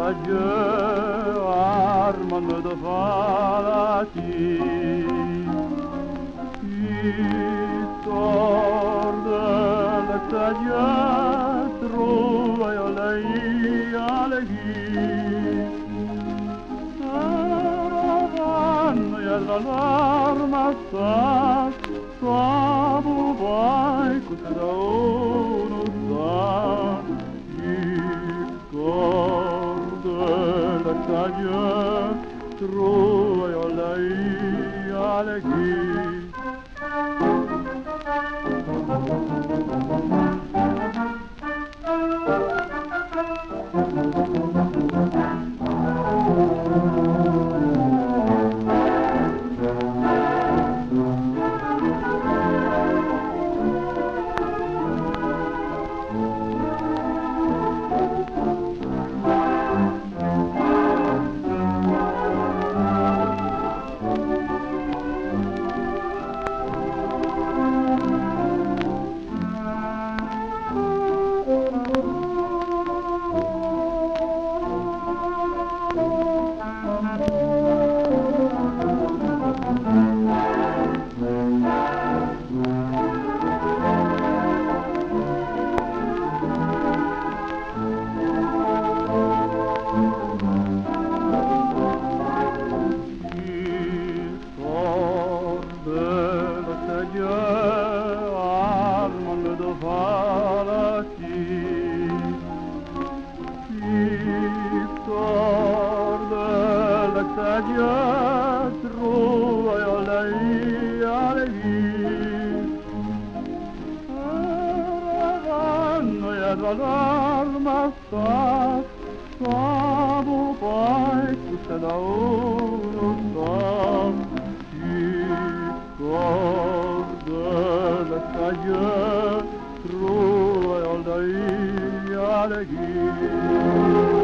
adieu, arme de falatie. Histoire de l'extérieur, trouve à l'égui. Caravane, y'a de l'alarme, ça vous va écouter d'où nous sommes. Histoire de l'extérieur, trouve à l'égui. Arme de falatie. Histoire de l'extérieur, trouve à l'égui. Caravane, y'a de l'alarme, ça vous va écouter d'où nous sommes. Histoire de l'extérieur, trouve à l'égui.